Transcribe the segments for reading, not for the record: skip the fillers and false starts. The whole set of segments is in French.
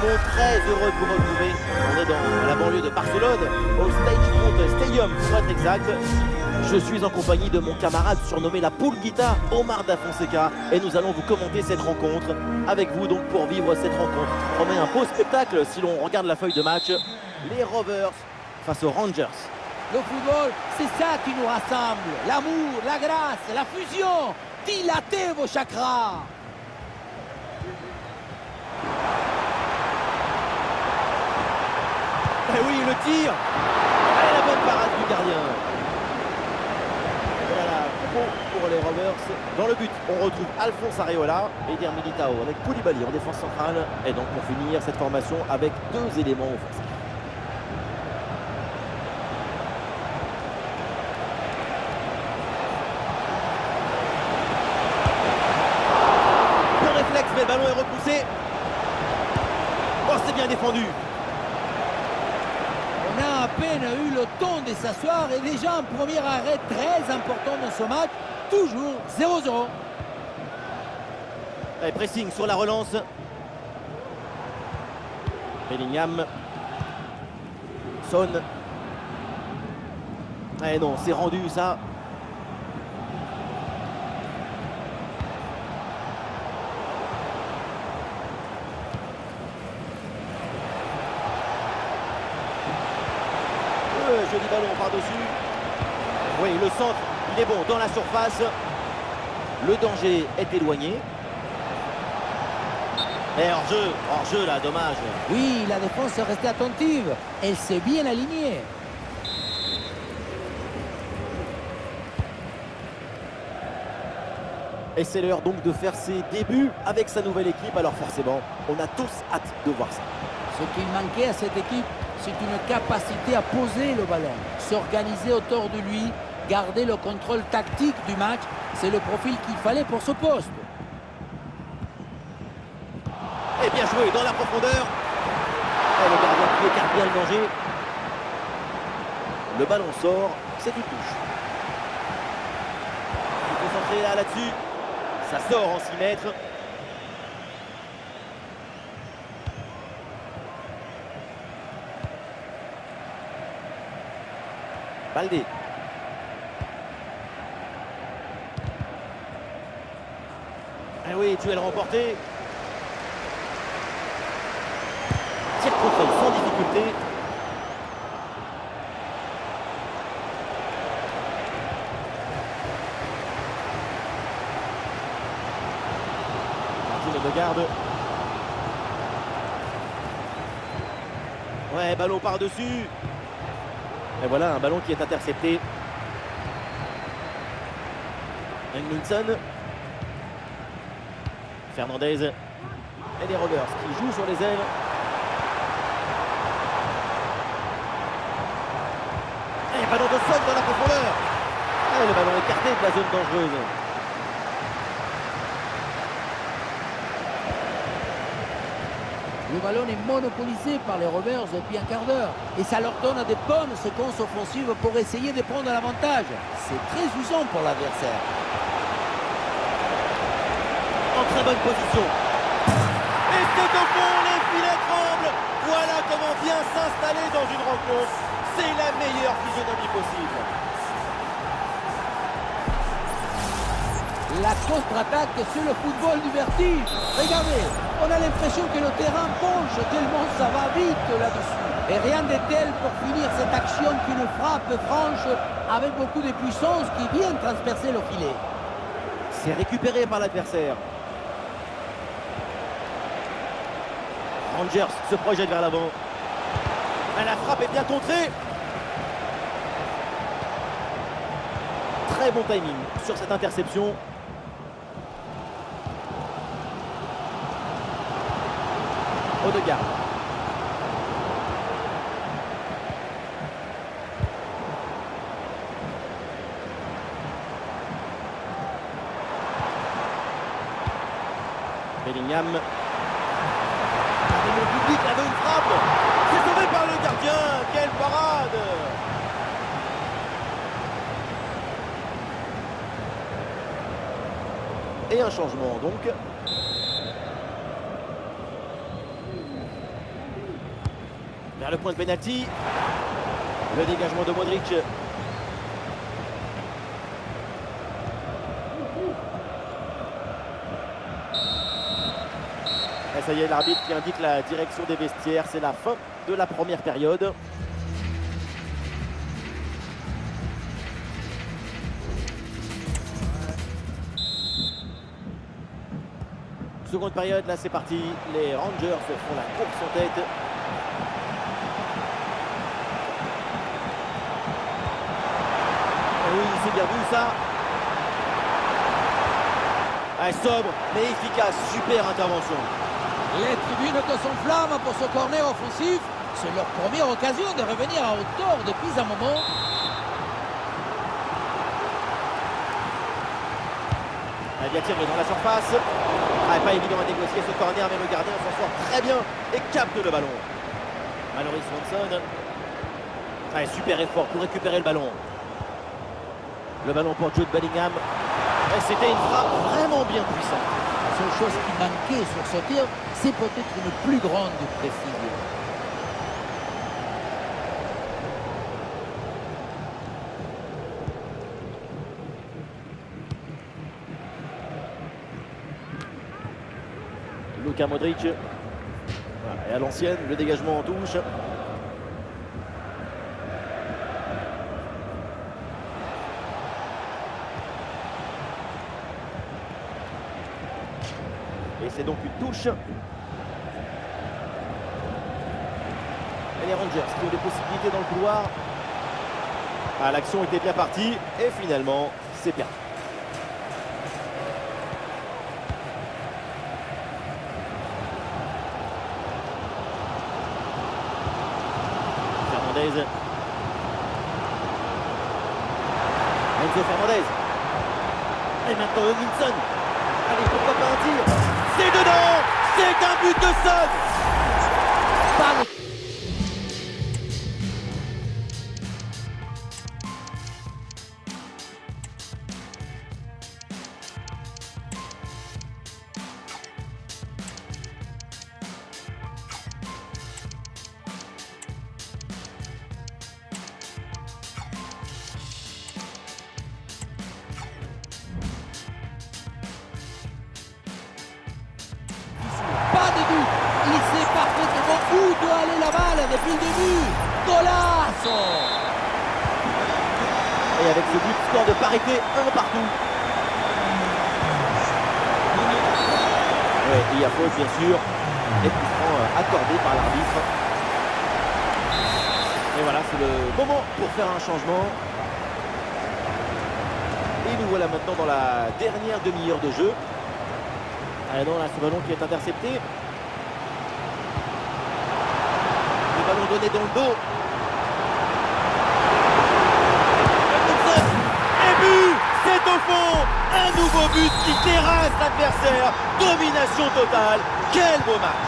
monde, très heureux de vous retrouver. On est dans la banlieue de Barcelone, au Stagefront Stadium pour être exact. Je suis en compagnie de mon camarade surnommé la Pulguita, Omar Da Fonseca, et nous allons vous commenter cette rencontre avec vous donc pour vivre cette rencontre. On promet un beau spectacle si l'on regarde la feuille de match. Les Rovers face aux Rangers. Le football, c'est ça qui nous rassemble. L'amour, la grâce, la fusion. Dilatez vos chakras. Eh oui, le tir. Et la bonne parade du gardien. Voilà, pour les Rovers. Dans le but, on retrouve Alphonse Areola et Eder Militao avec Koulibaly en défense centrale. Et donc pour finir cette formation avec deux éléments offensifs. Mais le ballon est repoussé. Oh, c'est bien défendu. On a à peine eu le temps de s'asseoir et déjà un premier arrêt très important dans ce match. Toujours 0-0. Allez, pressing sur la relance. Bellingham. Son. Eh non, c'est rendu ça. Joli ballon par-dessus. Oui, le centre, il est bon dans la surface. Le danger est éloigné. Et hors-jeu là, dommage. Oui, la défense est restée attentive. Elle s'est bien alignée. Et c'est l'heure donc de faire ses débuts avec sa nouvelle équipe. Alors forcément, on a tous hâte de voir ça. Ce qu'il manquait à cette équipe, c'est une capacité à poser le ballon, s'organiser autour de lui, garder le contrôle tactique du match. C'est le profil qu'il fallait pour ce poste. Et bien joué dans la profondeur. Et le gardien qui écarte bien le danger. Le ballon sort, c'est une touche. Il faut concentrer là-dessus. Ça sort en 6 mètres. Baldé. Ah oui, duel remporté. Tir contrôle sans difficulté. Martin Odegaard. Ouais, ballon par-dessus. Et voilà un ballon qui est intercepté. Englinson. Fernandez. Et les Rovers qui jouent sur les ailes. Et ballon de Son dans la profondeur. Et le ballon écarté de la zone dangereuse. Le ballon est monopolisé par les Rovers depuis un quart d'heure. Et ça leur donne des bonnes séquences offensives pour essayer de prendre l'avantage. C'est très usant pour l'adversaire. En très bonne position. Et c'est au fond, les filets tremblent. Voilà comment bien s'installer dans une rencontre. C'est la meilleure physionomie possible. La contre-attaque, c'est le football du vertige. Regardez, on a l'impression que le terrain penche tellement ça va vite là-dessus. Et rien de tel pour finir cette action qu'une frappe franche avec beaucoup de puissance qui vient transpercer le filet. C'est récupéré par l'adversaire. Rangers se projette vers l'avant. La frappe est bien contrée. Très bon timing sur cette interception. Odegaard. Bellingham. Et le public avait une frappe. C'est sauvé par le gardien. Quelle parade! Et un changement donc. vers le point de pénalty. Le dégagement de Modric. Et ça y est, l'arbitre qui indique la direction des vestiaires. C'est la fin de la première période. Seconde période, là c'est parti. Les Rangers font la course en tête. Oui, c'est bien vu ça. Sobre mais efficace, super intervention. Les tribunes que s'enflamment pour ce corner offensif. C'est leur première occasion de revenir à hauteur depuis un moment. Diatir est dans la surface. Pas évident à négocier ce corner, mais le gardien s'en sort très bien et capte le ballon. Mallory Swanson. Super effort pour récupérer le ballon. Le ballon pour Jude Bellingham. C'était une frappe vraiment bien puissante. La seule chose qui manquait sur ce tir, c'est peut-être une plus grande précision. Luka Modric. Voilà, et à l'ancienne, le dégagement en touche. Et c'est donc une touche. Et les Rangers qui ont des possibilités dans le couloir. L'action était bien partie. Et finalement, c'est perdu. Enzo Fernandez. Et maintenant Hutchinson. Allez, pourquoi pas un tir? C'est dedans. C'est un but de Son. Il sait parfaitement où doit aller la balle depuis le début. Golazo! Et avec ce but, score de parité, 1 partout. Ouais, il y a faute bien sûr. Et coup franc accordé par l'arbitre. Et voilà, c'est le moment pour faire un changement. Et nous voilà maintenant dans la dernière demi-heure de jeu. Ah non, là, ce ballon qui est intercepté. Le ballon donné dans le dos. Et but! C'est au fond! Un nouveau but qui terrasse l'adversaire. Domination totale. Quel beau match!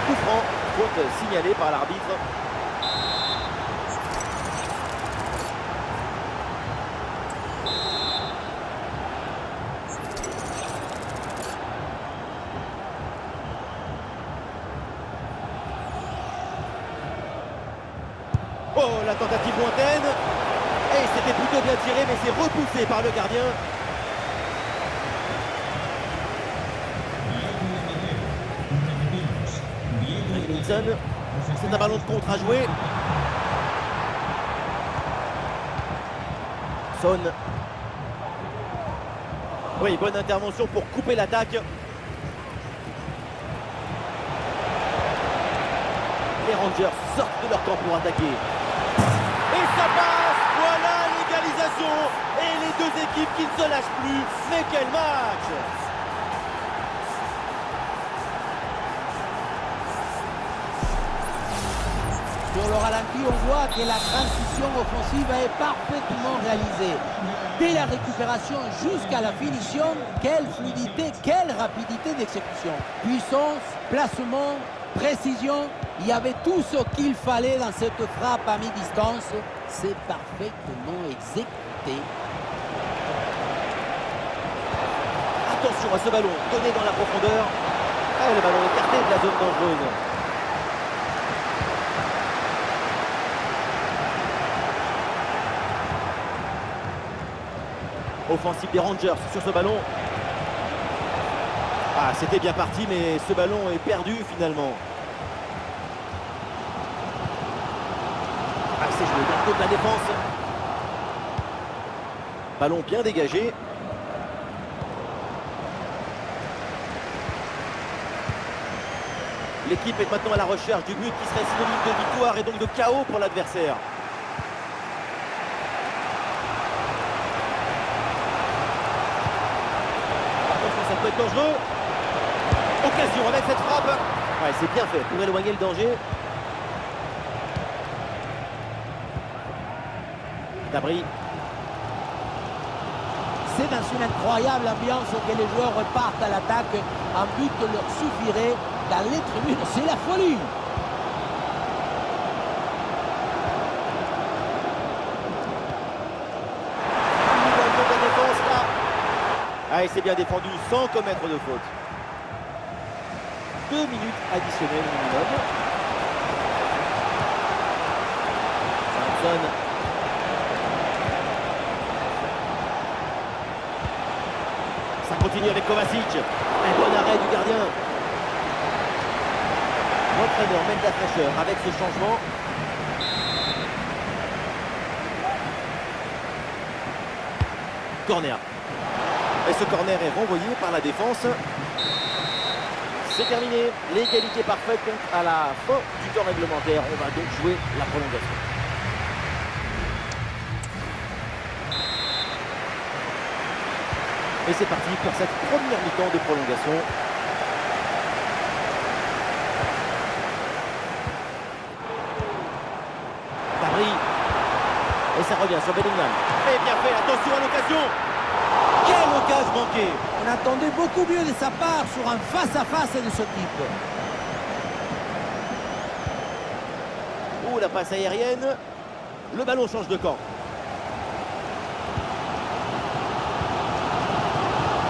Coup franc, faute signalée par l'arbitre. Oh, la tentative lointaine. Et c'était plutôt bien tiré, mais c'est repoussé par le gardien. Hutchinson, c'est un ballon de contre à jouer. Son. Oui, bonne intervention pour couper l'attaque. Les Rangers sortent de leur camp pour attaquer. Et ça passe! Voilà l'égalisation! Et les deux équipes qui ne se lâchent plus. Mais quel match! Sur le ralenti, on voit que la transition offensive est parfaitement réalisée. Dès la récupération jusqu'à la finition, quelle fluidité, quelle rapidité d'exécution. Puissance, placement, précision, il y avait tout ce qu'il fallait dans cette frappe à mi-distance. C'est parfaitement exécuté. Attention à ce ballon, donné dans la profondeur. Ah, le ballon écarté de la zone dangereuse. Offensive des Rangers sur ce ballon. Ah, c'était bien parti, mais ce ballon est perdu finalement. Ah, c'est joué dans le dos de la défense. Ballon bien dégagé. L'équipe est maintenant à la recherche du but qui serait synonyme de victoire et donc de chaos pour l'adversaire. Attention, ça peut être dangereux. Occasion avec cette frappe. Ouais, c'est bien fait pour éloigner le danger. Dabry. C'est dans une incroyable ambiance que les joueurs repartent à l'attaque. Un but leur suffirait. Dans les tribunes, c'est la folie. Ah, et c'est bien défendu sans commettre de faute. 2 minutes additionnelles minimum. Samson. Ça continue avec Kovacic. Un bon arrêt du gardien. L'entraîneur met de la fraîcheur avec ce changement. Corner. Et ce corner est renvoyé par la défense. C'est terminé. L'égalité parfaite donc à la fin du temps réglementaire. On va donc jouer la prolongation. Et c'est parti pour cette première mi-temps de prolongation. Et ça revient sur Bellingham. Et bien fait, attention à l'occasion. Quelle occasion manquée. On attendait beaucoup mieux de sa part sur un face-à-face de ce type. Oh, la passe aérienne. Le ballon change de camp.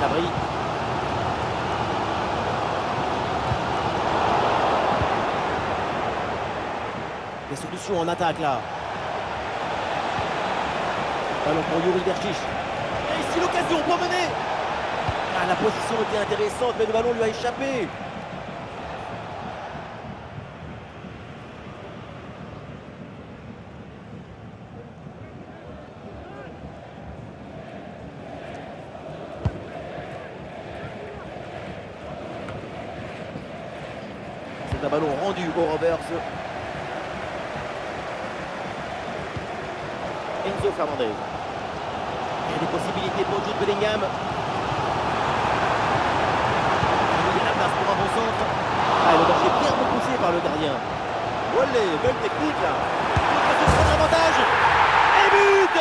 Dabry. Des solutions en attaque là. Ballon pour Yuri Berchiche. Et ici l'occasion pour mener. Ah, la position était intéressante, mais le ballon lui a échappé. C'est un ballon rendu au reverse. Enzo Fernandez. Il y a des possibilités pour Jude Bellingham. Il y a la place pour un bon centre. Ah, le danger bien repoussé par le gardien. Olé, belle technique là. Un avantage. Et but.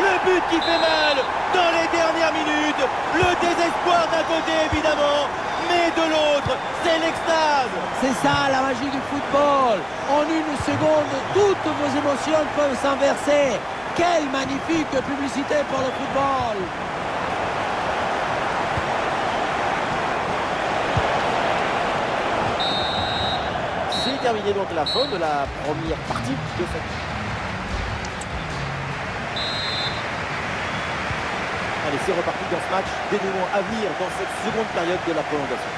Le but qui fait mal dans les dernières minutes. Le désespoir d'un côté évidemment, mais de l'autre, c'est l'extase. C'est ça la magie du football. En une seconde, toutes vos émotions peuvent s'inverser. Quelle magnifique publicité pour le football! C'est terminé donc la fin de la première partie de cette. Allez, c'est reparti dans ce match. Dénouement à venir dans cette seconde période de la prolongation.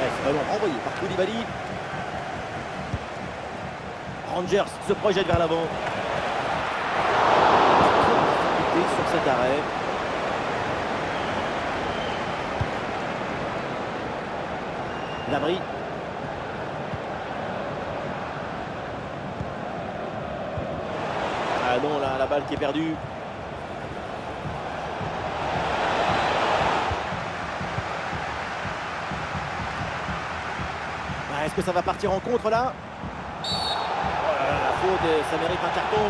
Ce ballon renvoyé par Koulibaly. Rangers se projette vers l'avant. Sur cet arrêt. Dabry. Ah non, là, la balle qui est perdue. Est-ce que ça va partir en contre là? Oh là là, la faute, ça mérite un carton.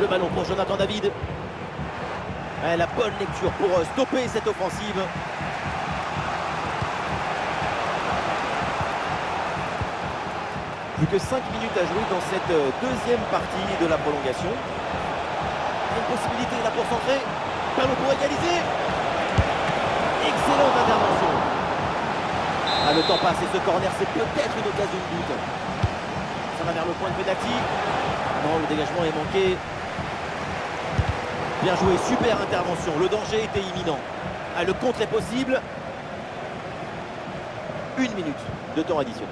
Le ballon pour Jonathan David. Ouais, la bonne lecture pour stopper cette offensive. Plus que 5 minutes à jouer dans cette deuxième partie de la prolongation. Une possibilité là pour centrer. Perle pour égaliser. Excellente intervention. Ah, le temps passe et ce corner, c'est peut-être une occasion de but. Ça va vers le point de pénalty. Non, le dégagement est manqué. Bien joué, super intervention. Le danger était imminent. Ah, le contre est possible. 1 minute de temps additionnel.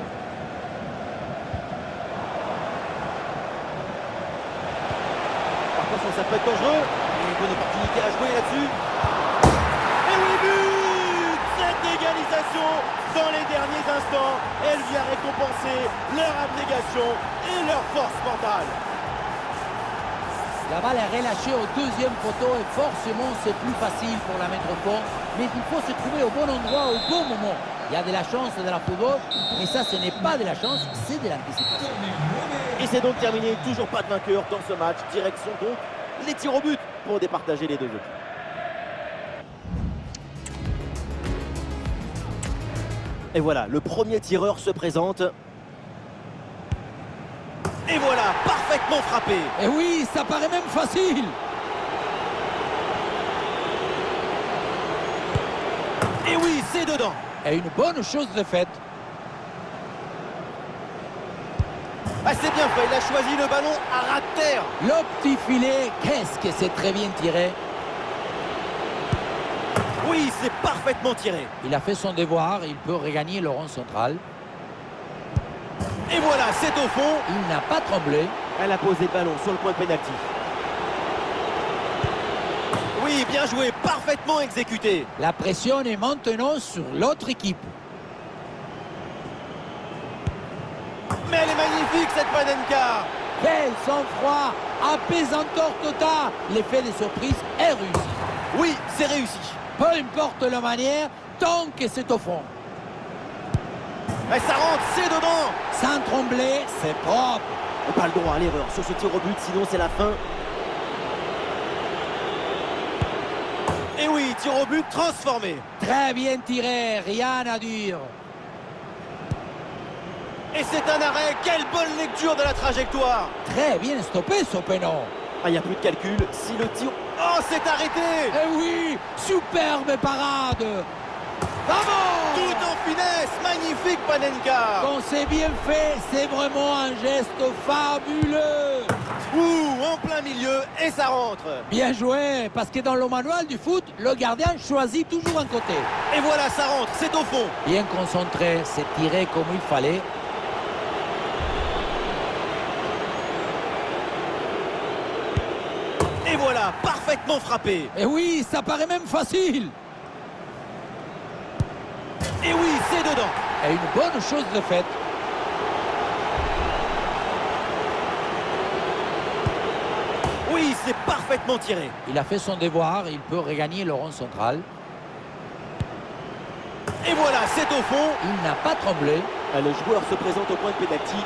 Attention, ça peut être dangereux. Une bonne opportunité à jouer là-dessus. Et oui, but! Cette égalisation dans les derniers instants, elle vient récompenser leur abnégation et leur force mentale. La balle est relâchée au deuxième poteau et forcément c'est plus facile pour la mettre au fond. Mais il faut se trouver au bon endroit au bon moment. Il y a de la chance de la football, mais ça ce n'est pas de la chance, c'est de l'anticipation. Et c'est donc terminé, toujours pas de vainqueur dans ce match. Direction donc les tirs au but pour départager les deux équipes. Et voilà, le premier tireur se présente. Et voilà, parfaitement frappé. Et oui, ça paraît même facile. Et oui, c'est dedans. Et une bonne chose de faite. Ah, c'est bien fait, il a choisi le ballon à ras de terre. Le petit filet, qu'est-ce que c'est très bien tiré. Oui, c'est parfaitement tiré. Il a fait son devoir, il peut regagner le rond central. Et voilà, c'est au fond. Il n'a pas tremblé. Elle a posé le ballon sur le point de pénalty. Oui, bien joué, parfaitement exécuté. La pression est maintenant sur l'autre équipe. Mais elle est magnifique cette Panenka. Quel sang-froid, apaisanteur total. L'effet de surprise est réussi. Oui, c'est réussi. Peu importe la manière, tant que c'est au fond. Mais ça rentre, c'est dedans. Sans trembler, c'est propre. Pas le droit à l'erreur sur ce tir au but, sinon c'est la fin. Et oui, tir au but transformé. Très bien tiré, rien à dire. Et c'est un arrêt, quelle bonne lecture de la trajectoire. Très bien stoppé ce pénon. Ah, il n'y a plus de calcul, si le tir... Oh, c'est arrêté. Eh oui, superbe parade. Bravo! Tout en finesse, magnifique Panenka. Quand c'est bien fait, c'est vraiment un geste fabuleux. Ouh, en plein milieu, et ça rentre. Bien joué, parce que dans le manuel du foot, le gardien choisit toujours un côté. Et voilà, ça rentre, c'est au fond. Bien concentré, c'est tiré comme il fallait. Et voilà, parfaitement frappé. Et oui, ça paraît même facile. Et oui, c'est dedans. Et une bonne chose de faite. Oui, c'est parfaitement tiré. Il a fait son devoir, il peut regagner le rond central. Et voilà, c'est au fond. Il n'a pas tremblé. Le joueur se présente au point de pénalty.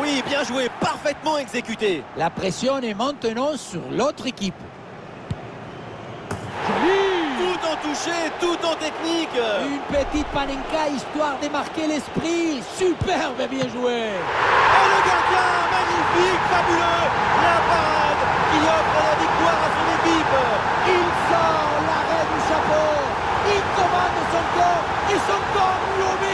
Oui, bien joué, parfaitement exécuté. La pression est maintenant sur l'autre équipe. Joli! Tout en touché, tout en technique. Une petite Panenka histoire de marquer l'esprit. Superbe, bien joué. Et le gardien, magnifique, fabuleux. La parade qui offre la victoire à son équipe. Il sort l'arrêt du chapeau. Il commande son corps et son corps lui obéit.